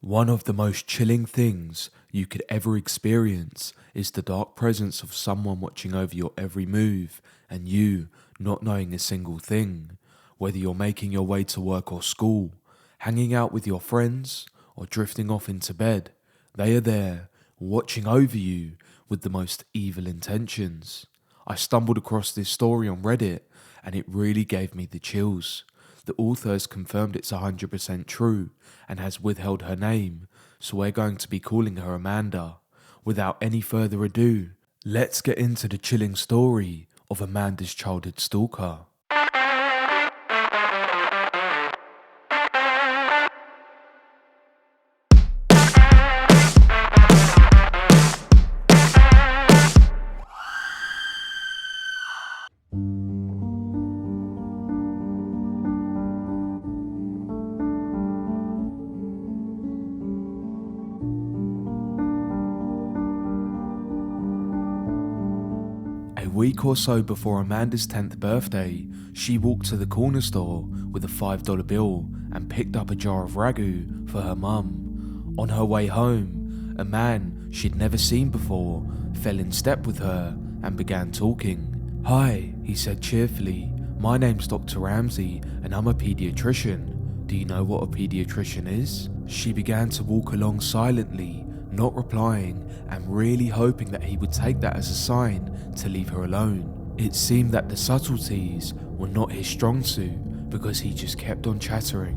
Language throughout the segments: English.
One of the most chilling things you could ever experience is the dark presence of someone watching over your every move and you not knowing a single thing. Whether you're making your way to work or school, hanging out with your friends, or drifting off into bed, they are there, watching over you with the most evil intentions. I stumbled across this story on Reddit and it really gave me the chills. The author has confirmed it's 100% true and has withheld her name, so we're going to be calling her Amanda. Without any further ado, let's get into the chilling story of Amanda's childhood stalker. A week or so before Amanda's 10th birthday, she walked to the corner store with a $5 bill and picked up a jar of ragu for her mum. On her way home, a man she'd never seen before fell in step with her and began talking. "Hi," he said cheerfully, "my name's Dr. Ramsey and I'm a paediatrician. Do you know what a paediatrician is?" She began to walk along silently, not replying and really hoping that he would take that as a sign to leave her alone. It seemed that the subtleties were not his strong suit because he just kept on chattering.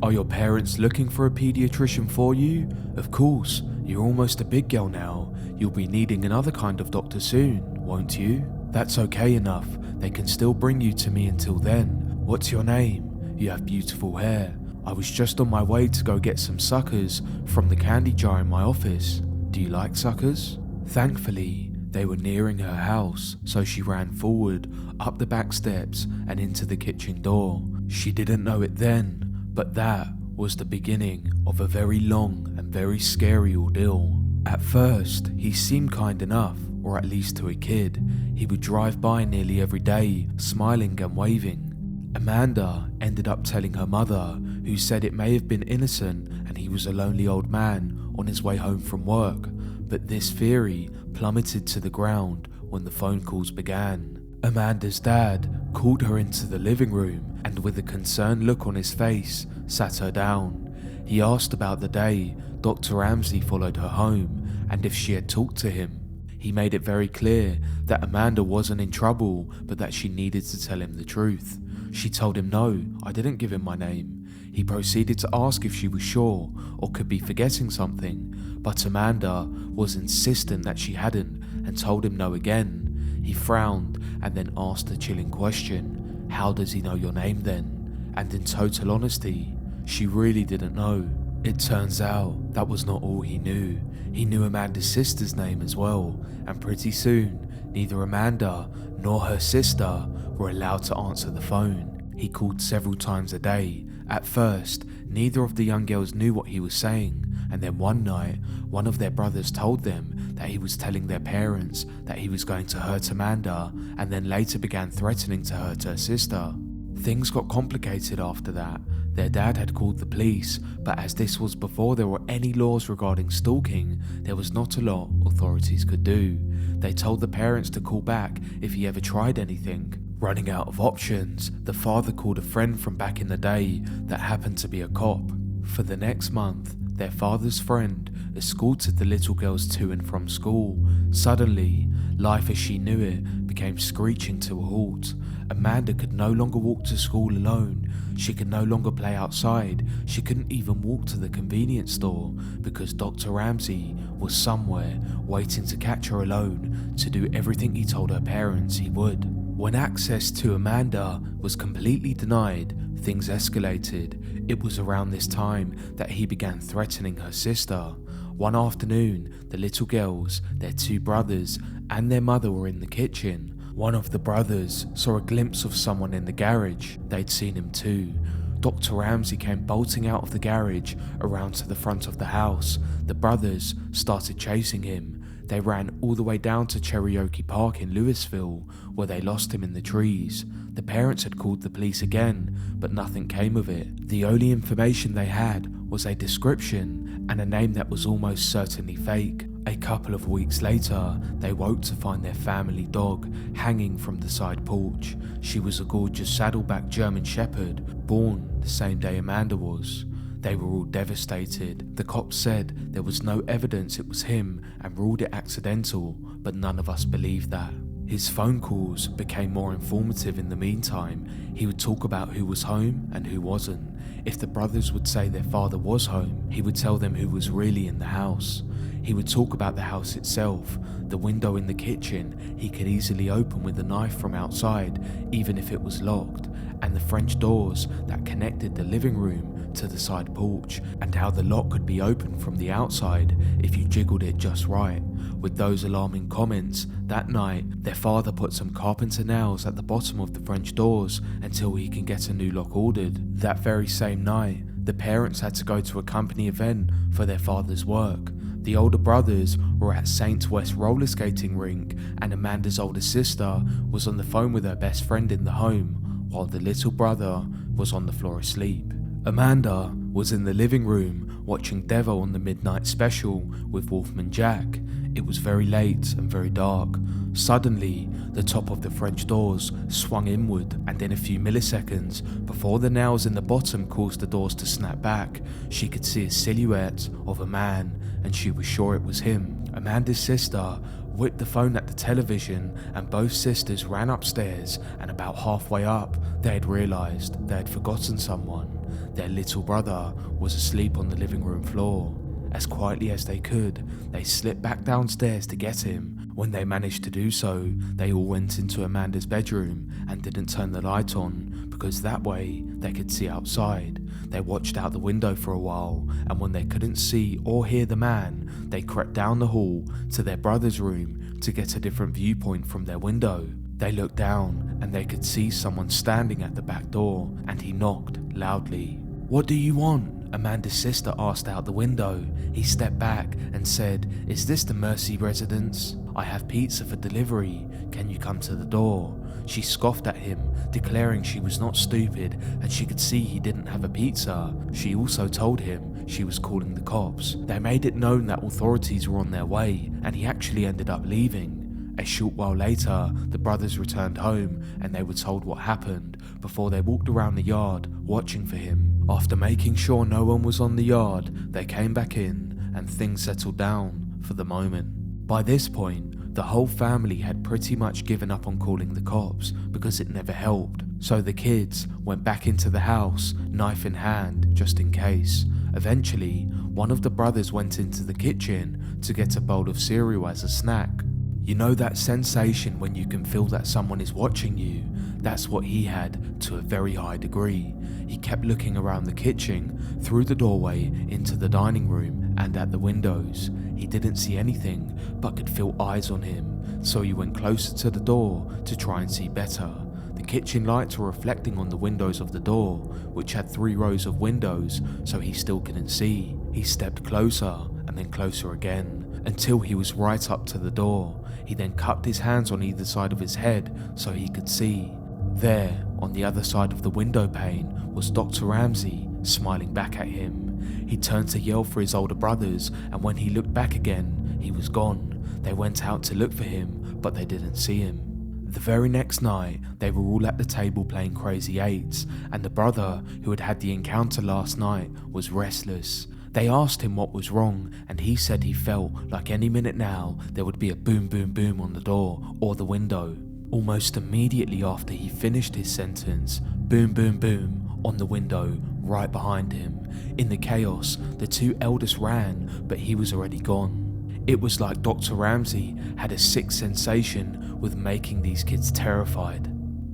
"Are your parents looking for a paediatrician for you? Of course, you're almost a big girl now. You'll be needing another kind of doctor soon, won't you? That's okay enough. They can still bring you to me until then. What's your name? You have beautiful hair. I was just on my way to go get some suckers from the candy jar in my office. Do you like suckers?" Thankfully, they were nearing her house, so she ran forward, up the back steps and into the kitchen door. She didn't know it then, but that was the beginning of a very long and very scary ordeal. At first, he seemed kind enough, or at least to a kid. He would drive by nearly every day, smiling and waving. Amanda ended up telling her mother, who said it may have been innocent and he was a lonely old man on his way home from work, but this theory plummeted to the ground when the phone calls began. Amanda's dad called her into the living room and with a concerned look on his face, sat her down. He asked about the day Dr. Ramsey followed her home and if she had talked to him. He made it very clear that Amanda wasn't in trouble, but that she needed to tell him the truth. She told him no, I didn't give him my name. He proceeded to ask if she was sure or could be forgetting something, but Amanda was insistent that she hadn't and told him no again. He frowned and then asked a chilling question. How does he know your name then? And in total honesty, she really didn't know. It turns out that was not all he knew. He knew Amanda's sister's name as well, and pretty soon, neither Amanda nor her sister were allowed to answer the phone. He called several times a day. At first, neither of the young girls knew what he was saying, and then one night, one of their brothers told them that he was telling their parents that he was going to hurt Amanda, and then later began threatening to hurt her sister. Things got complicated after that. Their dad had called the police, but as this was before there were any laws regarding stalking, there was not a lot authorities could do. They told the parents to call back if he ever tried anything. Running out of options, the father called a friend from back in the day that happened to be a cop. For the next month, their father's friend escorted the little girls to and from school. Suddenly, life as she knew it became screeching to a halt. Amanda could no longer walk to school alone. She could no longer play outside. She couldn't even walk to the convenience store because Dr. Ramsey was somewhere waiting to catch her alone to do everything he told her parents he would. When access to Amanda was completely denied, things escalated. It was around this time that he began threatening her sister. One afternoon, the little girls, their two brothers, and their mother were in the kitchen. One of the brothers saw a glimpse of someone in the garage. They'd seen him too. Dr. Ramsey came bolting out of the garage around to the front of the house. The brothers started chasing him. They ran all the way down to Cherokee Park in Louisville, where they lost him in the trees. The parents had called the police again, but nothing came of it. The only information they had was a description and a name that was almost certainly fake. A couple of weeks later, they woke to find their family dog hanging from the side porch. She was a gorgeous saddleback German Shepherd, born the same day Amanda was. They were all devastated. The cops said there was no evidence it was him and ruled it accidental, but none of us believed that. His phone calls became more informative in the meantime. He would talk about who was home and who wasn't. If the brothers would say their father was home, he would tell them who was really in the house. He would talk about the house itself. The window in the kitchen he could easily open with a knife from outside, even if it was locked, and the French doors that connected the living room to the side porch, and how the lock could be opened from the outside if you jiggled it just right. With those alarming comments, that night their father put some carpenter nails at the bottom of the French doors until he can get a new lock ordered. That very same night, the parents had to go to a company event for their father's work. The older brothers were at St. West roller skating rink, and Amanda's older sister was on the phone with her best friend in the home, while the little brother was on the floor asleep. Amanda was in the living room watching Devo on the midnight special with Wolfman Jack. It was very late and very dark. Suddenly, the top of the French doors swung inward, and in a few milliseconds, before the nails in the bottom caused the doors to snap back, she could see a silhouette of a man, and she was sure it was him. Amanda's sister whipped the phone at the television, and both sisters ran upstairs, and about halfway up, they had realised they had forgotten someone. Their little brother was asleep on the living room floor. As quietly as they could, they slipped back downstairs to get him. When they managed to do so, they all went into Amanda's bedroom and didn't turn the light on, because that way they could see outside. They watched out the window for a while, and when they couldn't see or hear the man, they crept down the hall to their brother's room to get a different viewpoint from their window. They looked down and they could see someone standing at the back door, and he knocked loudly. "What do you want?" Amanda's sister asked out the window. He stepped back and said, "Is this the Mercy residence? I have pizza for delivery. Can you come to the door?" She scoffed at him, declaring she was not stupid and she could see he didn't have a pizza. She also told him she was calling the cops. They made it known that authorities were on their way, and he actually ended up leaving. A short while later, the brothers returned home and they were told what happened before they walked around the yard watching for him. After making sure no one was on the yard, they came back in and things settled down for the moment. By this point, the whole family had pretty much given up on calling the cops because it never helped. So the kids went back into the house, knife in hand, just in case. Eventually, one of the brothers went into the kitchen to get a bowl of cereal as a snack. You know that sensation when you can feel that someone is watching you? That's what he had to a very high degree. He kept looking around the kitchen, through the doorway, into the dining room, and at the windows. He didn't see anything, but could feel eyes on him, so he went closer to the door to try and see better. The kitchen lights were reflecting on the windows of the door, which had 3 rows of windows, so he still couldn't see. He stepped closer, and then closer again, until he was right up to the door. He then cupped his hands on either side of his head so he could see. There, on the other side of the window pane, was Dr. Ramsey, smiling back at him. He turned to yell for his older brothers, and when he looked back again, he was gone. They went out to look for him, but they didn't see him. The very next night, they were all at the table playing Crazy Eights, and the brother who had had the encounter last night was restless. They asked him what was wrong, and he said he felt like any minute now there would be a boom boom boom on the door or the window. Almost immediately after he finished his sentence, boom boom boom on the window right behind him. In the chaos, the 2 eldest ran, but he was already gone. It was like Dr. Ramsey had a sick sensation with making these kids terrified.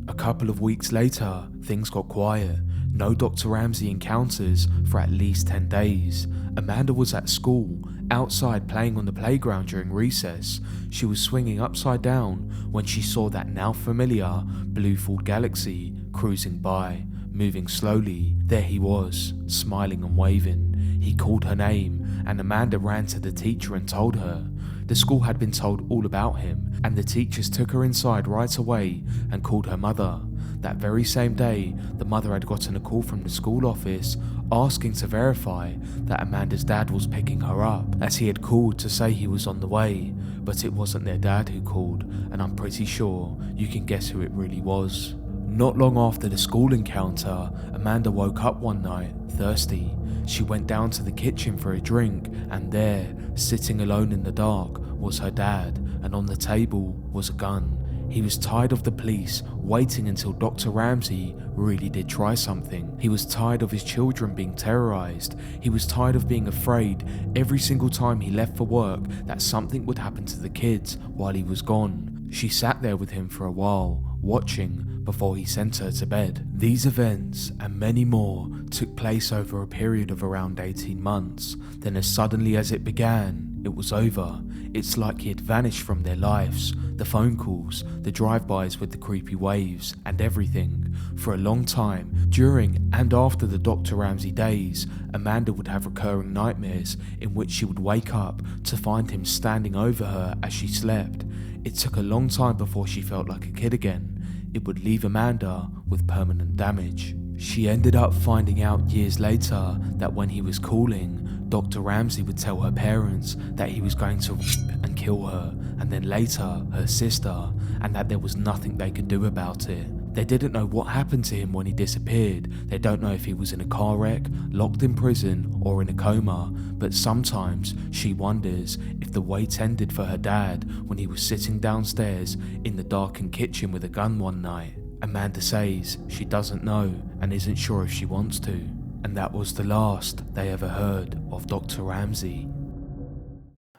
A couple of weeks later, things got quiet. No Dr. Ramsey encounters for at least 10 days. Amanda was at school, outside playing on the playground during recess. She was swinging upside down when she saw that now familiar blue Ford Galaxy cruising by, moving slowly. There he was, smiling and waving. He called her name, and Amanda ran to the teacher and told her. The school had been told all about him, and the teachers took her inside right away and called her mother. That very same day, the mother had gotten a call from the school office asking to verify that Amanda's dad was picking her up, as he had called to say he was on the way, but it wasn't their dad who called, and I'm pretty sure you can guess who it really was. Not long after the school encounter, Amanda woke up one night, thirsty. She went down to the kitchen for a drink, and there, sitting alone in the dark, was her dad, and on the table was a gun. He was tired of the police waiting until Dr. Ramsey really did try something. He was tired of his children being terrorized. He was tired of being afraid every single time he left for work that something would happen to the kids while he was gone. She sat there with him for a while, watching, before he sent her to bed. These events, and many more, took place over a period of around 18 months. Then as suddenly as it began, it was over. It's like he had vanished from their lives. The phone calls, the drive-bys with the creepy waves, and everything. For a long time, during and after the Dr. Ramsey days, Amanda would have recurring nightmares in which she would wake up to find him standing over her as she slept. It took a long time before she felt like a kid again. It would leave Amanda with permanent damage. She ended up finding out years later that when he was calling, Dr. Ramsey would tell her parents that he was going to rape and kill her, and then later her sister, and that there was nothing they could do about it. They didn't know what happened to him when he disappeared. They don't know if he was in a car wreck, locked in prison, or in a coma, but sometimes she wonders if the wait ended for her dad when he was sitting downstairs in the darkened kitchen with a gun one night. Amanda says she doesn't know and isn't sure if she wants to. And that was the last they ever heard of Dr. Ramsey.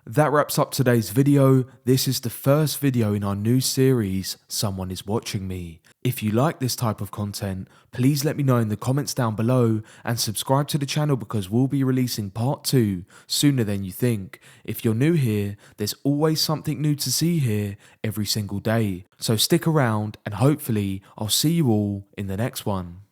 That wraps up today's video. This is the first video in our new series, Someone is Watching Me. If you like this type of content, please let me know in the comments down below and subscribe to the channel because we'll be releasing part 2 sooner than you think. If you're new here, there's always something new to see here every single day. So stick around and hopefully I'll see you all in the next one.